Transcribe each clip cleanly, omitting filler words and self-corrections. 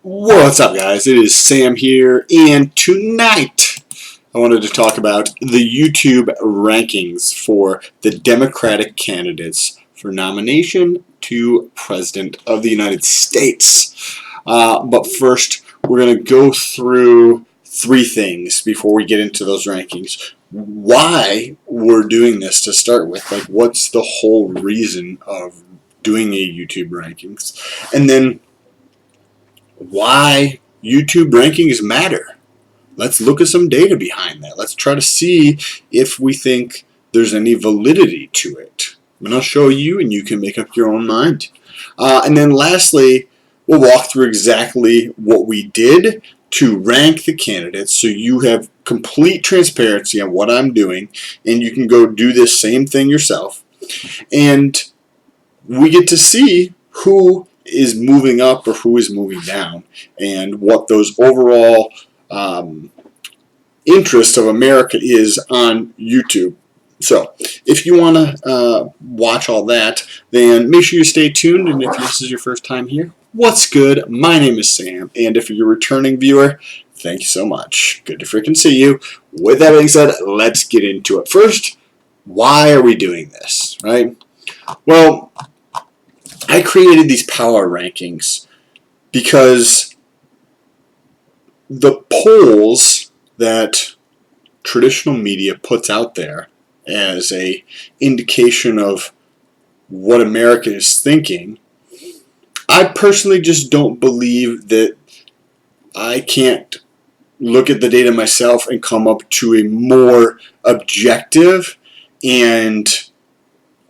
What's up, guys? It is Sam here, and tonight I wanted to talk about the YouTube rankings for the Democratic candidates for nomination to President of the United States. But first, we're going to go through three things before we get into those rankings. Why we're doing this to start with, like what's the whole reason of doing a YouTube rankings, and then why YouTube rankings matter. Let's look at some data behind that. Let's try to see if we think there's any validity to it. And I'll show you, and you can make up your own mind. And then lastly, we'll walk through exactly what we did to rank the candidates so you have complete transparency on what I'm doing, and you can go do this same thing yourself. And we get to see who is moving up or who is moving down, and what those overall interest of America is on YouTube. So if you want to watch all that, then make sure you stay tuned. And if this is your first time here, what's good? My name is Sam, and if you're a returning viewer, thank you so much. Good to freaking see you. With that being said, let's get into it. First, why are we doing this, right? Well, I created these power rankings because the polls that traditional media puts out there as a indication of what America is thinking, I personally just don't believe that I can't look at the data myself and come up to a more objective and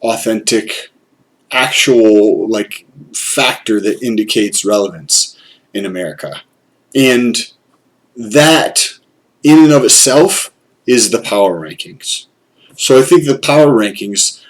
authentic actual factor that indicates relevance in America. And that in and of itself is the power rankings. So I think the power rankings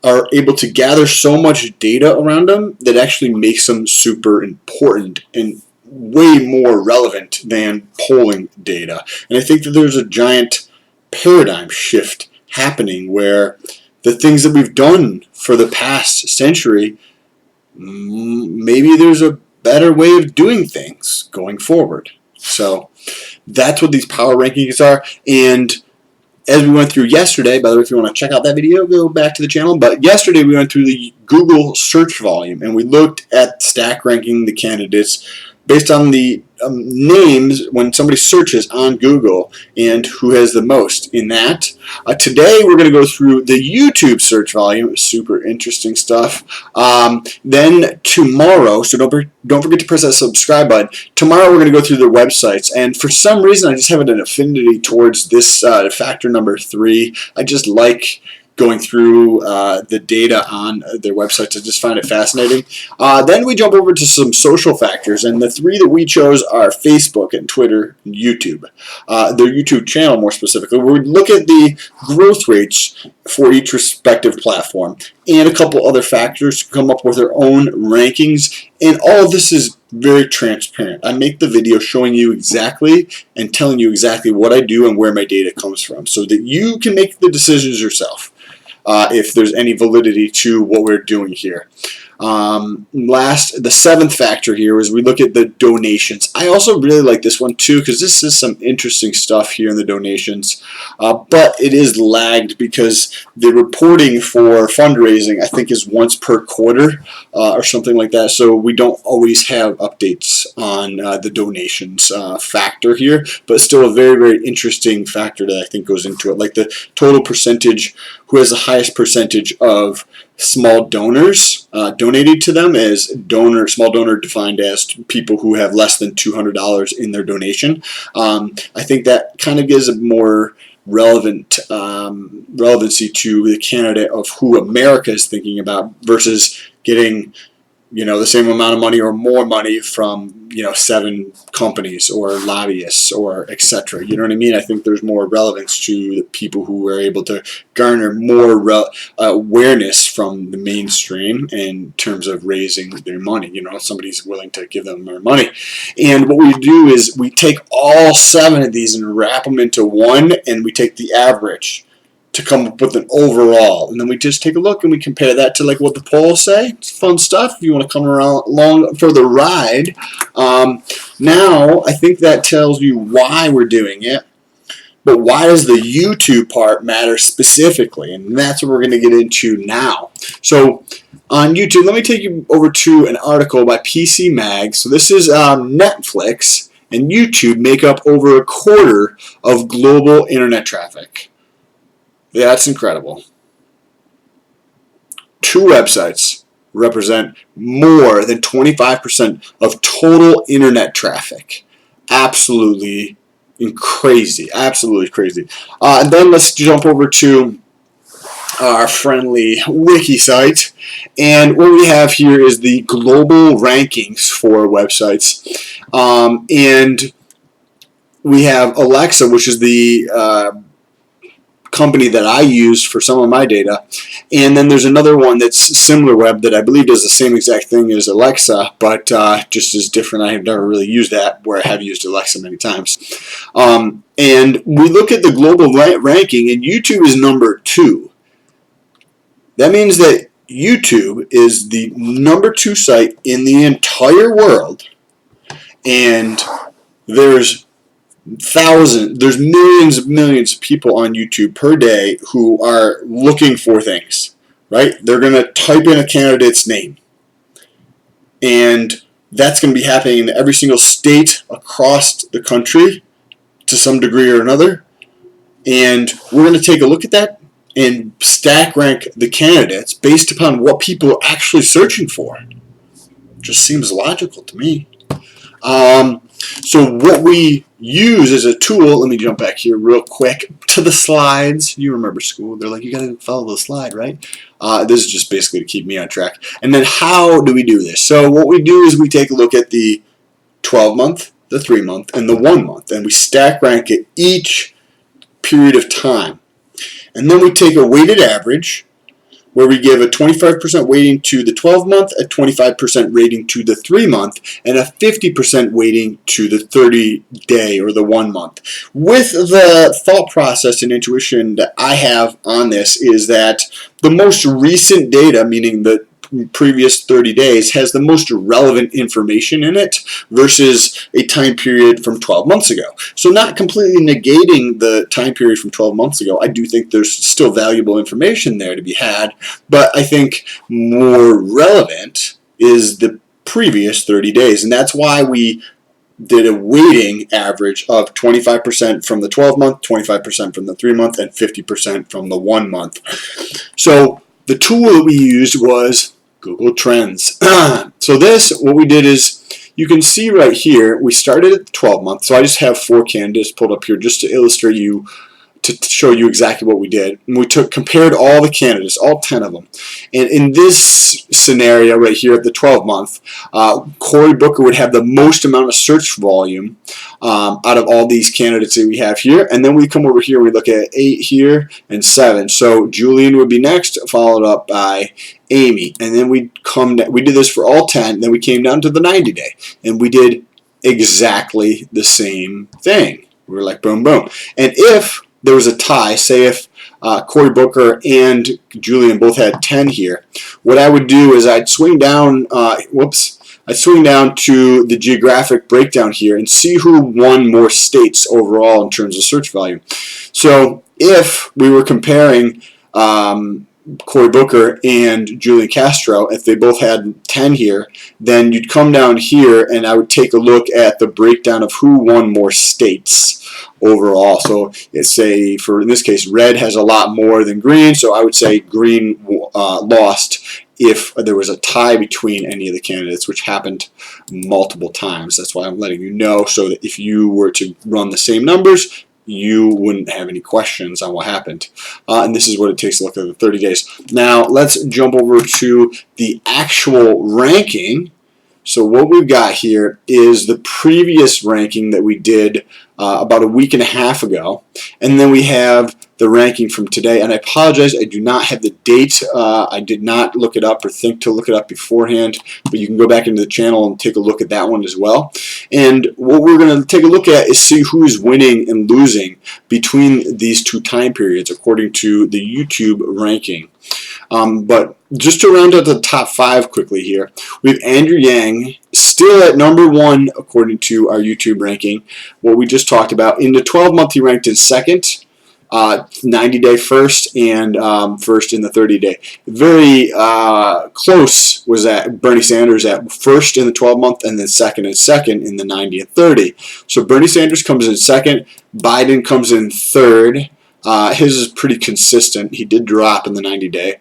are able to gather so much data around them that actually makes them super important and way more relevant than polling data. And I think that there's a giant paradigm shift happening where the things that we've done for the past century, maybe there's a better way of doing things going forward. So that's what these power rankings are. And as we went through yesterday, by the way, if you want to check out that video, go back to the channel. But yesterday we went through the Google search volume, and we looked at stack ranking the candidates based on the names when somebody searches on Google and who has the most in that. Today we're going to go through the YouTube search volume. Super interesting stuff. Then tomorrow, so don't forget to press that subscribe button. Tomorrow we're going to go through their websites, and for some reason I just have an affinity towards this factor number 3. I just like going through the data on their websites. I just find it fascinating. Then we jump over to some social factors, and the 3 that we chose are Facebook and Twitter and YouTube. Their YouTube channel, more specifically, where we look at the growth rates for each respective platform and a couple other factors to come up with their own rankings. And all of this is very transparent. I make the video showing you exactly and telling you exactly what I do and where my data comes from so that you can make the decisions yourself. If there's any validity to what we're doing here. The 7th factor here is we look at the donations. I also really like this one too because this is some interesting stuff here in the donations, but it is lagged because the reporting for fundraising I think is once per quarter or something like that, so we don't always have updates on the donations factor here, but still a very, very interesting factor that I think goes into it, like the total percentage, who has the highest percentage of small donors donated to them, as small donor defined as people who have less than $200 in their donation. I think that kind of gives a more relevancy to the candidate of who America is thinking about versus getting the same amount of money or more money from 7 companies or lobbyists or etc. You know what I mean? I think there's more relevance to the people who are able to garner more awareness from the mainstream in terms of raising their money. Somebody's willing to give them more money. And what we do is we take all 7 of these and wrap them into one, and we take the average to come up with an overall, and then we just take a look and we compare that to like what the polls say. It's fun stuff if you want to come along for the ride. Now I think that tells you why we're doing it, but why does the YouTube part matter specifically? And that's what we're going to get into now. So on YouTube, let me take you over to an article by PC Mag. So this is Netflix and YouTube make up over a quarter of global internet traffic. That's incredible. 2 websites represent more than 25% of total internet traffic. Absolutely crazy. Absolutely crazy. And then let's jump over to our friendly wiki site. And what we have here is the global rankings for websites. And we have Alexa, which is the company that I use for some of my data, and then there's another one that's SimilarWeb that I believe does the same exact thing as Alexa, but just is different. I have never really used that, where I have used Alexa many times. And we look at the global ranking, and YouTube is number 2. That means that YouTube is the number 2 site in the entire world, and there's millions of people on YouTube per day who are looking for things, right? They're going to type in a candidate's name, and that's going to be happening in every single state across the country to some degree or another, and we're going to take a look at that and stack rank the candidates based upon what people are actually searching for. Just seems logical to me. So what we use as a tool, let me jump back here real quick to the slides. You remember school. They're like, you got to follow the slide, right? This is just basically to keep me on track. And then how do we do this? So what we do is we take a look at the 12-month, the 3-month, and the 1-month, and we stack rank at each period of time. And then we take a weighted average, where we give a 25% weighting to the 12-month, a 25% rating to the 3-month, and a 50% weighting to the 30-day or the 1-month. With the thought process and intuition that I have on this is that the most recent data, meaning the previous 30 days, has the most relevant information in it versus a time period from 12 months ago. So not completely negating the time period from 12 months ago, I do think there's still valuable information there to be had, but I think more relevant is the previous 30 days, and that's why we did a weighting average of 25% from the 12-month, 25% from the 3-month, and 50% from the 1-month. So the tool that we used was Google Trends. So what we did is, you can see right here, we started at the 12-month. So I just have 4 candidates pulled up here just to illustrate to show you exactly what we did. And we compared all the candidates, all 10 of them. And in this scenario right here at the 12-month, Cory Booker would have the most amount of search volume out of all these candidates that we have here. And then we come over here and we look at 8 here and 7. So Julian would be next, followed up by Amy. And then we did this for all 10. Then we came down to the 90-day. And we did exactly the same thing. We were like, boom, boom. And if there was a tie, say if Cory Booker and Julian both had 10 here, what I would do is I'd swing down, I'd swing down to the geographic breakdown here and see who won more states overall in terms of search volume. So if we were comparing Cory Booker and Julian Castro, if they both had 10 here, then you'd come down here and I would take a look at the breakdown of who won more states overall. So let's say, in this case, red has a lot more than green, so I would say green lost if there was a tie between any of the candidates, which happened multiple times. That's why I'm letting you know, so that if you were to run the same numbers, you wouldn't have any questions on what happened. And this is what it takes to look at the 30 days. Now, let's jump over to the actual ranking. So what we've got here is the previous ranking that we did about a week and a half ago. And then we have the ranking from today. And I apologize, I do not have the date. I did not look it up or think to look it up beforehand, but you can go back into the channel and take a look at that one as well. And what we're going to take a look at is see who is winning and losing between these two time periods according to the YouTube ranking. But just to round out the top 5 quickly here, we have Andrew Yang still at #1 according to our YouTube ranking, what we just talked about. In the 12-month, he ranked in second, 90-day first, and first in the 30-day. Very close was that Bernie Sanders at first in the 12-month and then second in the 90 and 30. So Bernie Sanders comes in second, Biden comes in third. His is pretty consistent. He did drop in the 90-day.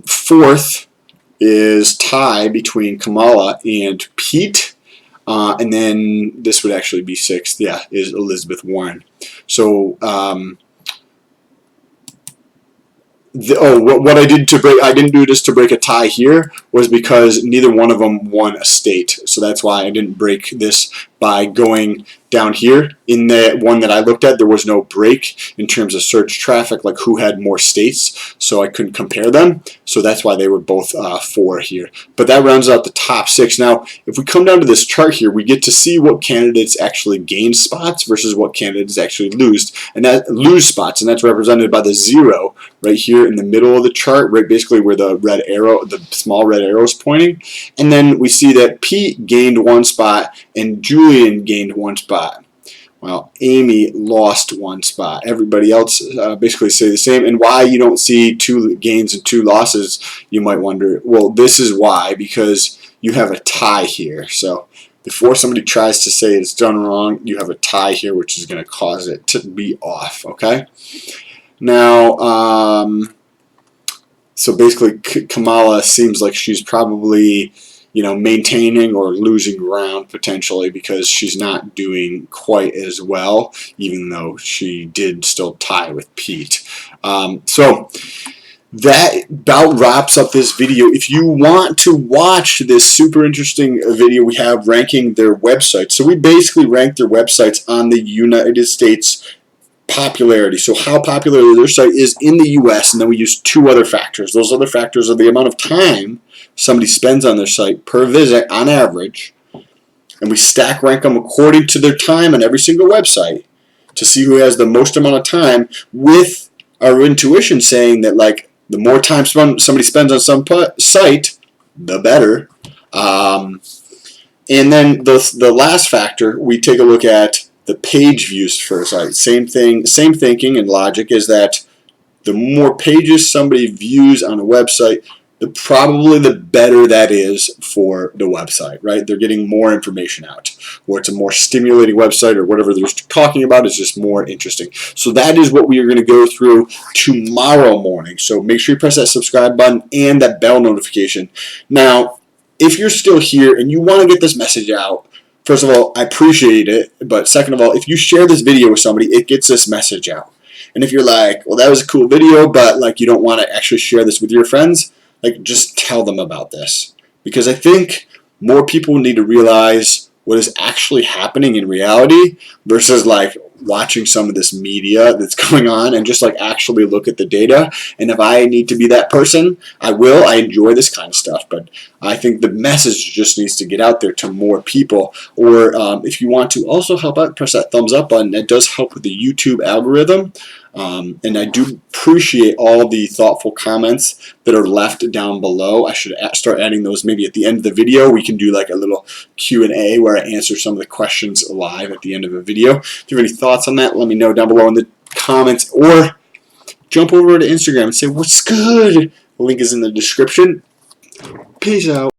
Fourth is tie between Kamala and Pete. And then this would actually be sixth. Yeah, is Elizabeth Warren. So what I did to break, I didn't do this to break a tie here, was because neither one of them won a state. So that's why I didn't break this by going down here. In the one that I looked at, there was no break in terms of search traffic, like who had more states, so I couldn't compare them. So that's why they were both 4 here. But that rounds out the top 6. Now, if we come down to this chart here, we get to see what candidates actually gain spots versus what candidates actually lose spots, and that's represented by the 0 right here in the middle of the chart, right basically where the red arrow, the small red arrow is pointing. And then we see that Pete gained 1 spot and Julian gained 1 spot. Well, Amy lost 1 spot. Everybody else basically say the same. And why you don't see 2 gains and 2 losses, you might wonder. Well, this is why, because you have a tie here. So before somebody tries to say it's done wrong, you have a tie here, which is going to cause it to be off, okay? Now, so basically Kamala seems like she's probably, maintaining or losing ground potentially, because she's not doing quite as well, even though she did still tie with Pete. So that about wraps up this video. If you want to watch this super interesting video we have ranking their websites, so we basically rank their websites on the United States popularity, so how popular their site is in the US, and then we use 2 other factors. Those other factors are the amount of time somebody spends on their site per visit on average, and we stack rank them according to their time on every single website to see who has the most amount of time, with our intuition saying that, like, the more time somebody spends on some site, the better. And then the last factor, we take a look at the page views for a site. Same thing, same thinking and logic is that the more pages somebody views on a website, probably the better that is for the website, right? They're getting more information out, or it's a more stimulating website, or whatever they're talking about is just more interesting. So that is what we are going to go through tomorrow morning. So make sure you press that subscribe button and that bell notification. Now, if you're still here and you want to get this message out, first of all, I appreciate it, but second of all, if you share this video with somebody, it gets this message out. And if you're like, well, that was a cool video, but like you don't want to actually share this with your friends, like, just tell them about this, because I think more people need to realize what is actually happening in reality versus like watching some of this media that's going on, and just like actually look at the data. And if I need to be that person, I will. I enjoy this kind of stuff, but I think the message just needs to get out there to more people. Or if you want to also help out, press that thumbs up button. That does help with the YouTube algorithm. And I do appreciate all the thoughtful comments that are left down below. I should start adding those maybe at the end of the video. We can do like a little Q&A where I answer some of the questions live at the end of a video. If you have any thoughts on that, let me know down below in the comments, or jump over to Instagram and say, what's good? The link is in the description. Peace out.